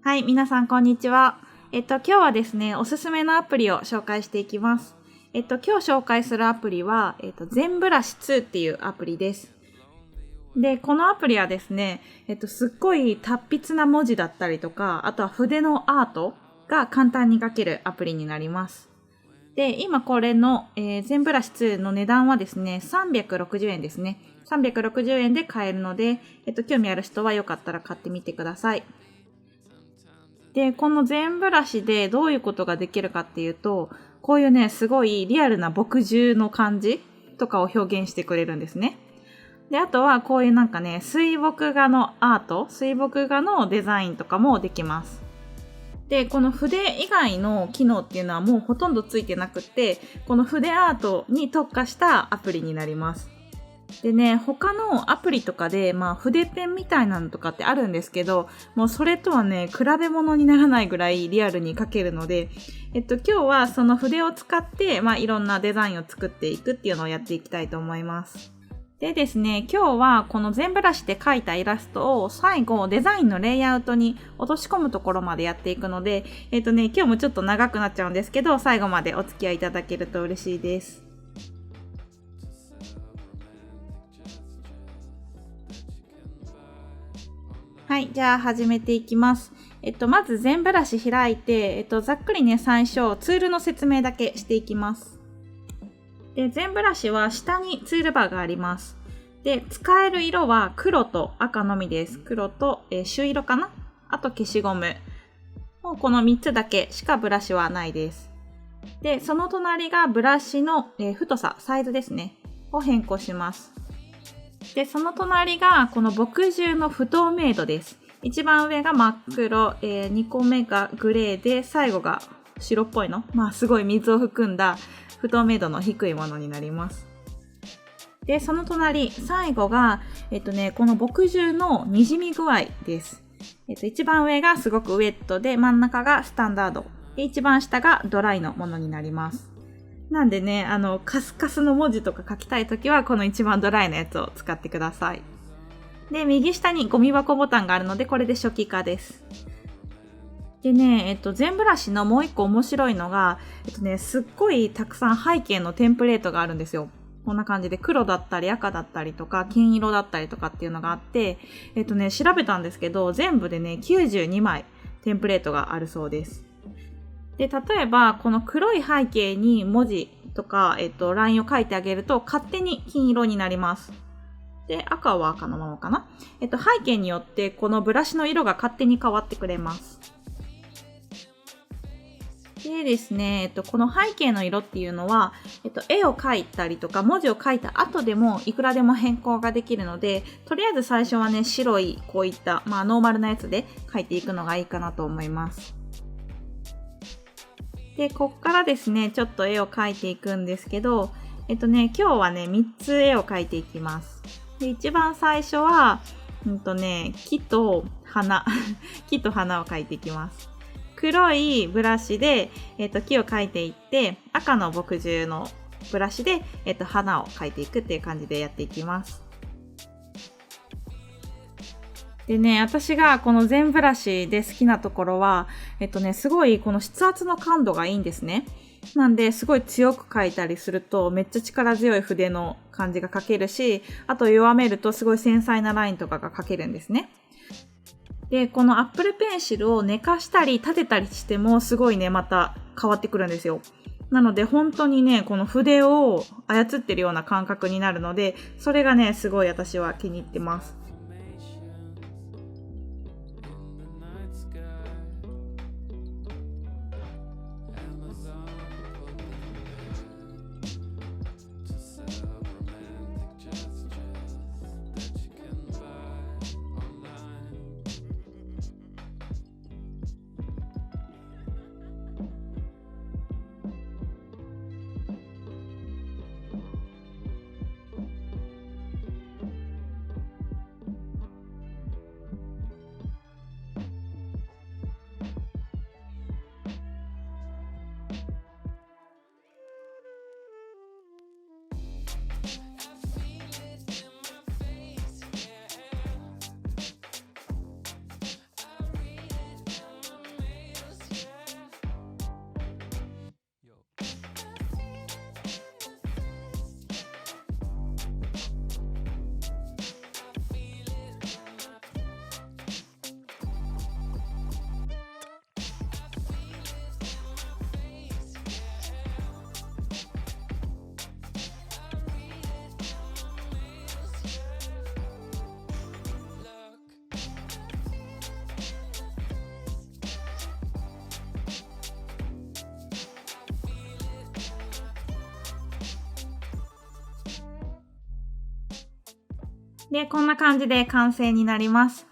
はい、皆さんこんにちは。今日はですね、おすすめのアプリを紹介していきます。今日紹介するアプリは、全ブラシ2っていうアプリです。で、このアプリはですね、すっごい達筆な文字だったりとか、あとは筆のアートが簡単に描けるアプリになります。で、今これの、全ブラシ2の値段はですね、360円ですね。360円で買えるので、興味ある人はよかったら買ってみてください。で、この全ブラシでどういうことができるかっていうと、こういうね、すごいリアルな墨汁の感じとかを表現してくれるんですね。で、あとはこういうなんかね、水墨画のアート、水墨画のデザインとかもできます。で、この筆以外の機能っていうのはもうほとんどついてなくって、この筆アートに特化したアプリになります。でね、他のアプリとかで、筆ペンみたいなのとかってあるんですけど、もうそれとはね、比べ物にならないぐらいリアルに描けるので、今日はその筆を使って、いろんなデザインを作っていくっていうのをやっていきたいと思います。でですね、今日はこの全ブラシで描いたイラストを最後デザインのレイアウトに落とし込むところまでやっていくので、今日もちょっと長くなっちゃうんですけど、最後までお付き合いいただけると嬉しいです。はい、じゃあ始めていきます。まず全ブラシ開いて、ざっくりね、最初ツールの説明だけしていきます。で、全ブラシは下にツールバーがあります。で、使える色は黒と赤のみです。黒と、朱色かな？あと消しゴム。もうこの3つだけしかブラシはないです。で、その隣がブラシの、太さ、サイズですね。を変更します。で、その隣がこの墨汁の不透明度です。一番上が真っ黒、2個目がグレーで、最後が白っぽいの。すごい水を含んだ不透明度の低いものになります。で、その隣、最後が、この墨汁の滲み具合です。一番上がすごくウェットで、真ん中がスタンダード。で、一番下がドライのものになります。なんでね、カスカスの文字とか書きたいときは、この一番ドライのやつを使ってください。で、右下にゴミ箱ボタンがあるので、これで初期化です。でね、全ブラシのもう一個面白いのが、すっごいたくさん背景のテンプレートがあるんですよ。こんな感じで黒だったり赤だったりとか金色だったりとかっていうのがあって、調べたんですけど、全部でね、92枚テンプレートがあるそうです。で、例えば、この黒い背景に文字とか、ラインを書いてあげると、勝手に金色になります。で、赤は赤のままかな。背景によって、このブラシの色が勝手に変わってくれます。でですね、この背景の色っていうのは、絵を描いたりとか、文字を書いた後でも、いくらでも変更ができるので、とりあえず最初はね、白い、こういった、ノーマルなやつで描いていくのがいいかなと思います。で、こっからですね、ちょっと絵を描いていくんですけど、今日はね、3つ絵を描いていきます。で、一番最初は、木と花。木と花を描いていきます。黒いブラシで、木を描いていって、赤の墨汁のブラシで、花を描いていくっていう感じでやっていきます。でね、私がこの全ブラシで好きなところは、すごいこの筆圧の感度がいいんですね。なんで、すごい強く描いたりすると、めっちゃ力強い筆の感じが描けるし、あと弱めるとすごい繊細なラインとかが描けるんですね。で、このアップルペンシルを寝かしたり立てたりしても、すごいね、また変わってくるんですよ。なので、本当にね、この筆を操ってるような感覚になるので、それがね、すごい私は気に入ってます。で、こんな感じで完成になります。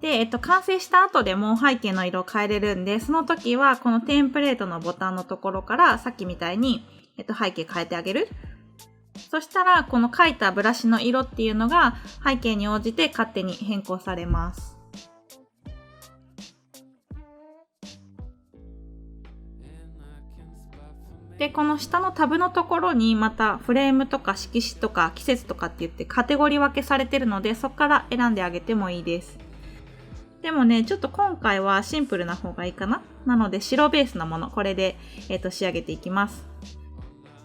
で、完成した後でも背景の色を変えれるんで、その時はこのテンプレートのボタンのところからさっきみたいに、背景変えてあげる。そしたら、この描いたブラシの色っていうのが背景に応じて勝手に変更されます。で、この下のタブのところにまたフレームとか色紙とか季節とかって言ってカテゴリー分けされてるので、そこから選んであげてもいいです。でもね、ちょっと今回はシンプルな方がいいかな。なので白ベースのもの、これで、仕上げていきます。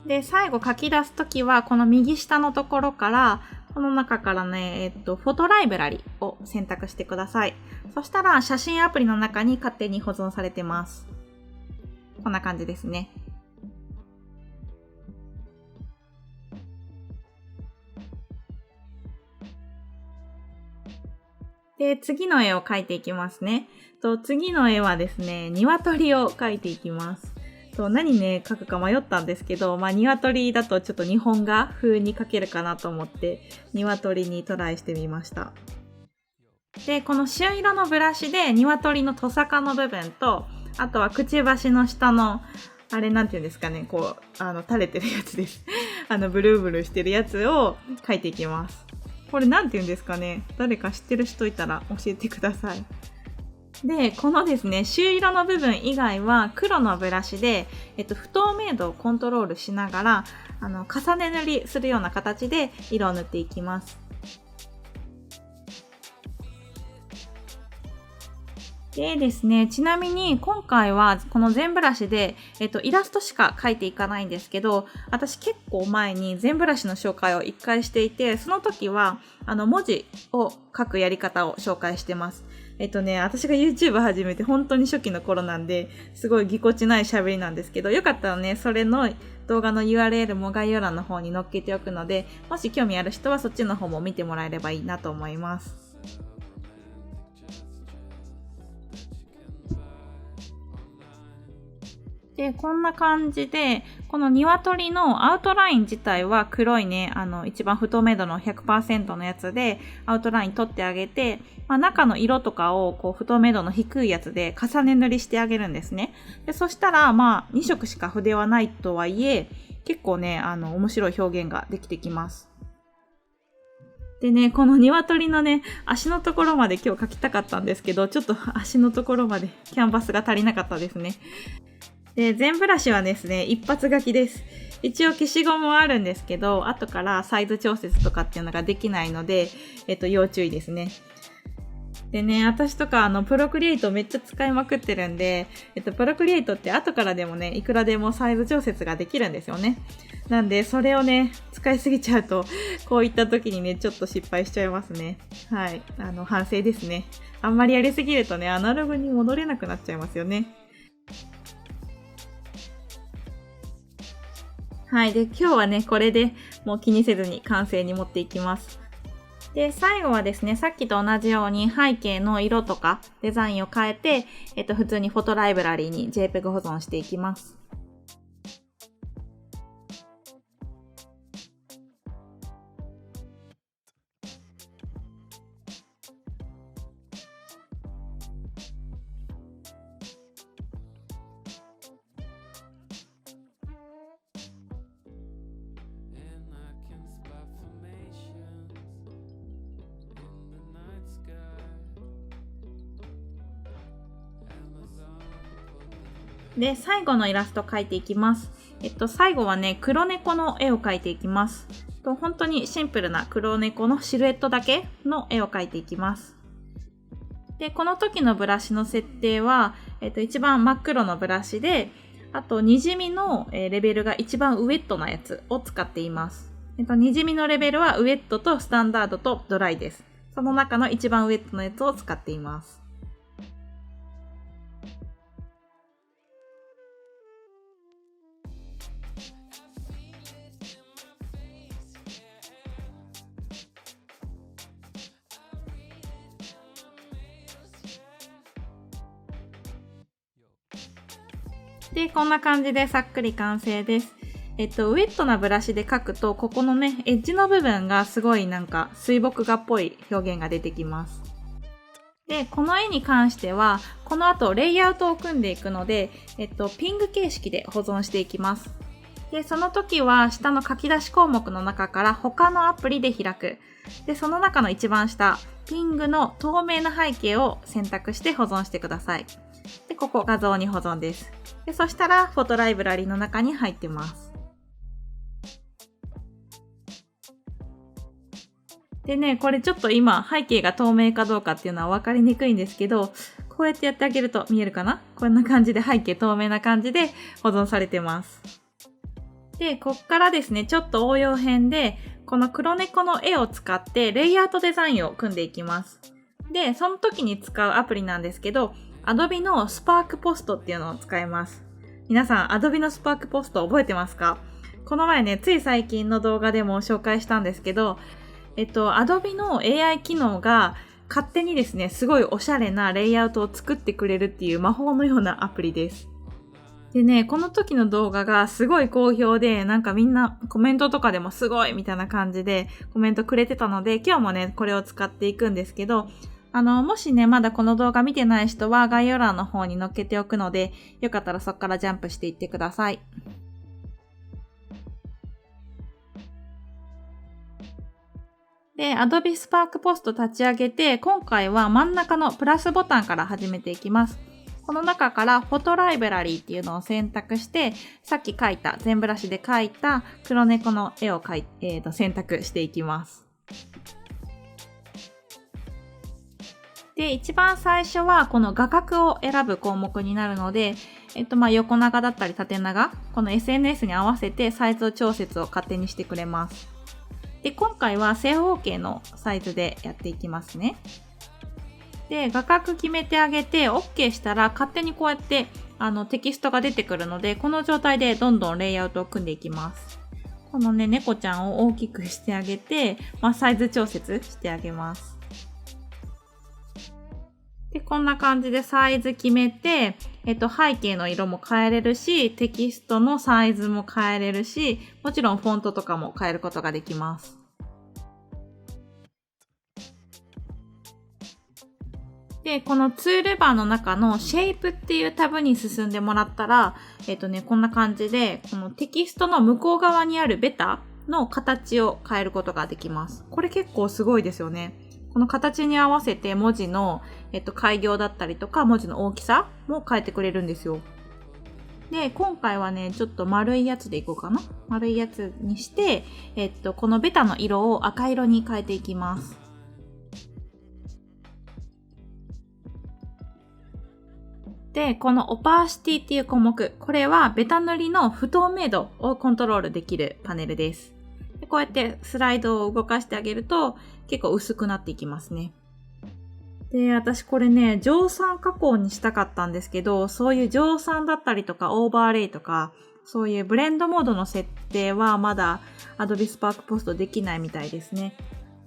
で、最後書き出すときは、この右下のところから、この中からね、フォトライブラリを選択してください。そしたら、写真アプリの中に勝手に保存されてます。こんな感じですね。で、次の絵を描いていきますね。次の絵はですね、鶏を描いていきます。何ね、描くか迷ったんですけど、鶏だとちょっと日本画風に描けるかなと思って、鶏にトライしてみました。で、この朱色のブラシで鶏のトサカの部分と、あとはくちばしの下の、あれなんていうんですかね、垂れてるやつです。ブルーブルーしてるやつを描いていきます。これなんて言うんですかね。誰か知ってる人いたら教えてください。で、このですね、朱色の部分以外は黒のブラシで、不透明度をコントロールしながら、重ね塗りするような形で色を塗っていきます。でですね、ちなみに今回はこの全ブラシで、イラストしか描いていかないんですけど、私結構前に全ブラシの紹介を1回していて、その時は文字を書くやり方を紹介してます。私が YouTube 始めて本当に初期の頃なんで、すごいぎこちない喋りなんですけど、よかったらね、それの動画の URL も概要欄の方に載っけておくので、もし興味ある人はそっちの方も見てもらえればいいなと思います。で、こんな感じで、この鶏のアウトライン自体は黒いね、一番不透明度の 100% のやつで、アウトライン取ってあげて、中の色とかを不透明度の低いやつで重ね塗りしてあげるんですね。で、そしたら、2色しか筆はないとはいえ、結構ね、面白い表現ができてきます。でね、この鶏のね、足のところまで今日描きたかったんですけど、ちょっと足のところまでキャンバスが足りなかったですね。で、全ブラシはですね、一発書きです。一応消しゴムはあるんですけど、後からサイズ調節とかっていうのができないので、要注意ですね。でね、私とかプロクリエイトめっちゃ使いまくってるんで、プロクリエイトって後からでもね、いくらでもサイズ調節ができるんですよね。なんで、それをね、使いすぎちゃうと、こういった時にね、ちょっと失敗しちゃいますね。はい。反省ですね。あんまりやりすぎるとね、アナログに戻れなくなっちゃいますよね。はい。で、今日はね、これでもう気にせずに完成に持っていきます。で、最後はですね、さっきと同じように背景の色とかデザインを変えて、普通にフォトライブラリに JPEG 保存していきます。で、最後のイラスト描いていきます。最後はね、黒猫の絵を描いていきます。本当にシンプルな黒猫のシルエットだけの絵を描いていきます。で、この時のブラシの設定は、一番真っ黒のブラシで、あと、にじみのレベルが一番ウェットなやつを使っています。にじみのレベルはウェットとスタンダードとドライです。その中の一番ウェットのやつを使っています。で、こんな感じでさっくり完成です。ウェットなブラシで描くと、ここのね、エッジの部分がすごいなんか水墨画っぽい表現が出てきます。で、この絵に関しては、この後レイアウトを組んでいくので、ピング形式で保存していきます。で、その時は下の書き出し項目の中から他のアプリで開く。で、その中の一番下、ピングの透明な背景を選択して保存してください。で、ここ画像に保存です。で、そしたらフォトライブラリの中に入ってます。でね、これちょっと今背景が透明かどうかっていうのは分かりにくいんですけど、こうやってやってあげると見えるかな？こんな感じで背景透明な感じで保存されてます。で、こっからですね、ちょっと応用編で、この黒猫の絵を使ってレイアウトデザインを組んでいきます。で、その時に使うアプリなんですけど、Adobe の Spark Post っていうのを使います。皆さん、Adobe の Spark Post 覚えてますか？この前ね、つい最近の動画でも紹介したんですけど、Adobe の AI 機能が勝手にですね、すごいおしゃれなレイアウトを作ってくれるっていう魔法のようなアプリです。でね、この時の動画がすごい好評で、なんかみんなコメントとかでもすごいみたいな感じでコメントくれてたので、今日もね、これを使っていくんですけど、もしね、まだこの動画見てない人は概要欄の方に載っけておくので、よかったらそこからジャンプしていってください。で、Adobe Spark Post 立ち上げて、今回は真ん中のプラスボタンから始めていきます。この中からフォトライブラリーっていうのを選択して、さっき描いた、全ブラシで描いた黒猫の絵を選択していきます。で、一番最初はこの画角を選ぶ項目になるので、横長だったり縦長、この SNS に合わせてサイズ調節を勝手にしてくれます。で、今回は正方形のサイズでやっていきますね。で、画角決めてあげて OK したら勝手にこうやってテキストが出てくるので、この状態でどんどんレイアウトを組んでいきます。このね、猫ちゃんを大きくしてあげて、サイズ調節してあげます。で、こんな感じでサイズ決めて、背景の色も変えれるし、テキストのサイズも変えれるし、もちろんフォントとかも変えることができます。で、このツールバーの中のシェイプっていうタブに進んでもらったら、こんな感じで、このテキストの向こう側にあるベタの形を変えることができます。これ結構すごいですよね。この形に合わせて文字の、改行だったりとか文字の大きさも変えてくれるんですよ。で、今回はね、ちょっと丸いやつでいこうかな。丸いやつにして、このベタの色を赤色に変えていきます。で、このオパーシティっていう項目、これはベタ塗りの不透明度をコントロールできるパネルです。で、こうやってスライドを動かしてあげると結構薄くなっていきますね。で、私これね、乗算加工にしたかったんですけど、そういう乗算だったりとかオーバーレイとか、そういうブレンドモードの設定はまだ Adobe Spark Post できないみたいですね。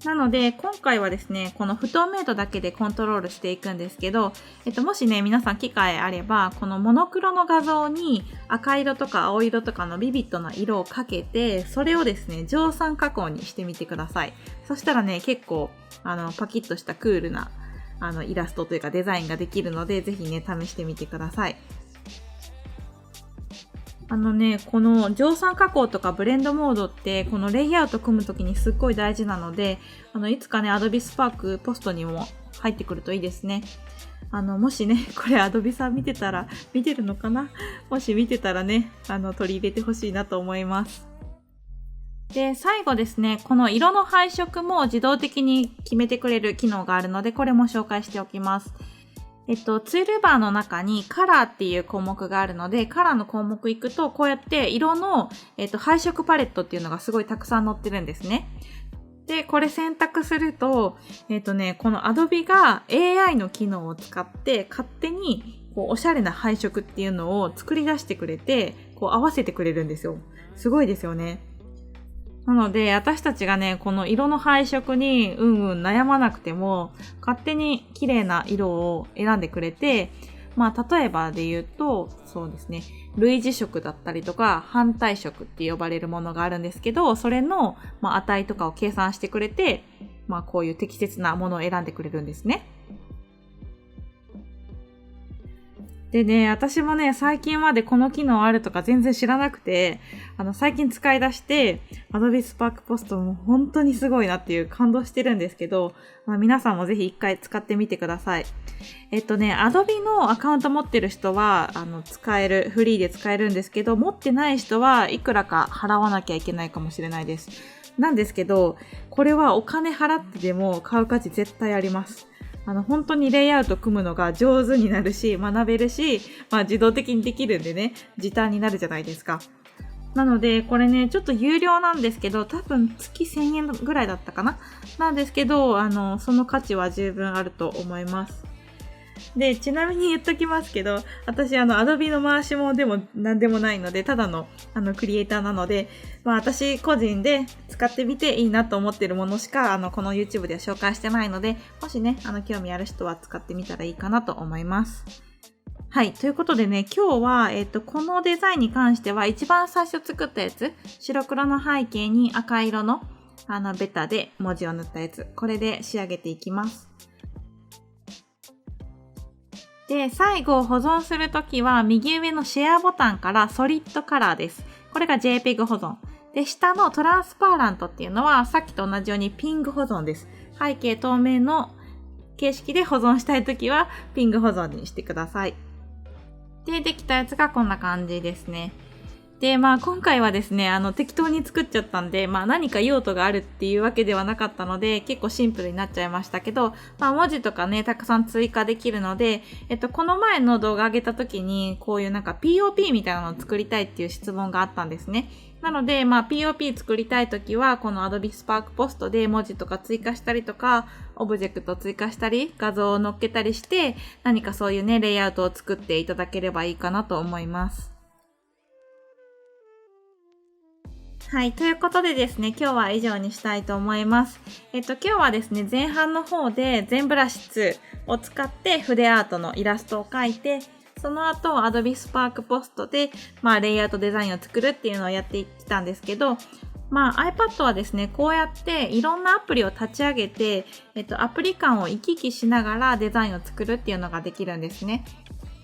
なので、今回はですね、この不透明度だけでコントロールしていくんですけど、もしね、皆さん機会あれば、このモノクロの画像に赤色とか青色とかのビビッドな色をかけて、それをですね、乗算加工にしてみてください。そしたらね、結構、パキッとしたクールな、イラストというかデザインができるので、ぜひね、試してみてください。この乗算加工とかブレンドモードって、このレイアウト組むときにすっごい大事なので、いつかね、Adobe Spark Post にも入ってくるといいですね。もしね、これ Adobe さん見てるのかな？もし見てたらね、取り入れてほしいなと思います。で、最後ですね、この色の配色も自動的に決めてくれる機能があるので、これも紹介しておきます。ツールバーの中にカラーっていう項目があるので、カラーの項目行くと、こうやって色の、配色パレットっていうのがすごいたくさん載ってるんですね。で、これ選択すると、この Adobe が AI の機能を使って勝手におしゃれな配色っていうのを作り出してくれて、合わせてくれるんですよ。すごいですよね。なので、私たちがね、この色の配色に悩まなくても、勝手に綺麗な色を選んでくれて、例えばで言うと、そうですね、類似色だったりとか、反対色って呼ばれるものがあるんですけど、それの、値とかを計算してくれて、こういう適切なものを選んでくれるんですね。でね、私もね、最近までこの機能あるとか全然知らなくて、最近使い出して、Adobe Spark Post も本当にすごいなっていう感動してるんですけど、皆さんもぜひ一回使ってみてください。Adobe のアカウント持ってる人は、フリーで使えるんですけど、持ってない人はいくらか払わなきゃいけないかもしれないです。なんですけど、これはお金払ってでも買う価値絶対あります。本当にレイアウト組むのが上手になるし、学べるし、自動的にできるんでね、時短になるじゃないですか。なので、これね、ちょっと有料なんですけど、多分月1000円ぐらいだったかな。なんですけど、その価値は十分あると思います。で、ちなみに言っときますけど、私Adobe の回しもでも何でもないので、ただのクリエイターなので、私個人で使ってみていいなと思っているものしか、この YouTube では紹介してないので、もしね、興味ある人は使ってみたらいいかなと思います。はい。ということでね、今日は、このデザインに関しては一番最初作ったやつ、白黒の背景に赤色の、ベタで文字を塗ったやつ、これで仕上げていきます。で、最後保存するときは右上のシェアボタンからソリッドカラーです。これが JPEG 保存。で、下のトランスパーラントっていうのはさっきと同じようにピング保存です。背景透明の形式で保存したいときはピング保存にしてください。で、できたやつがこんな感じですね。で、今回はですね、適当に作っちゃったんで、何か用途があるっていうわけではなかったので、結構シンプルになっちゃいましたけど、文字とかね、たくさん追加できるので、この前の動画上げた時に、こういうPOP みたいなのを作りたいっていう質問があったんですね。なので、POP 作りたい時は、この Adobe Spark Post で文字とか追加したりとか、オブジェクト追加したり、画像を載っけたりして、何かそういうね、レイアウトを作っていただければいいかなと思います。はい。ということでですね、今日は以上にしたいと思います。今日はですね、前半の方で全ブラシ2を使って筆アートのイラストを描いて、その後 Adobe Spark Post で、レイアウトデザインを作るっていうのをやってきたんですけど、iPad はですね、こうやっていろんなアプリを立ち上げて、アプリ間を行き来しながらデザインを作るっていうのができるんですね。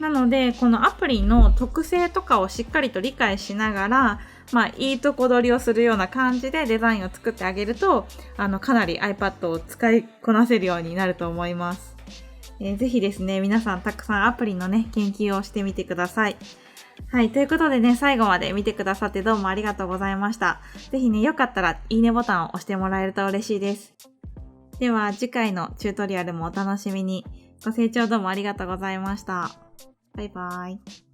なので、このアプリの特性とかをしっかりと理解しながら、いいとこ取りをするような感じでデザインを作ってあげると、かなり iPad を使いこなせるようになると思います。ぜひですね、皆さんたくさんアプリのね、研究をしてみてください。はい、ということでね、最後まで見てくださってどうもありがとうございました。ぜひね、よかったらいいねボタンを押してもらえると嬉しいです。では、次回のチュートリアルもお楽しみに。ご清聴どうもありがとうございました。バイバイ。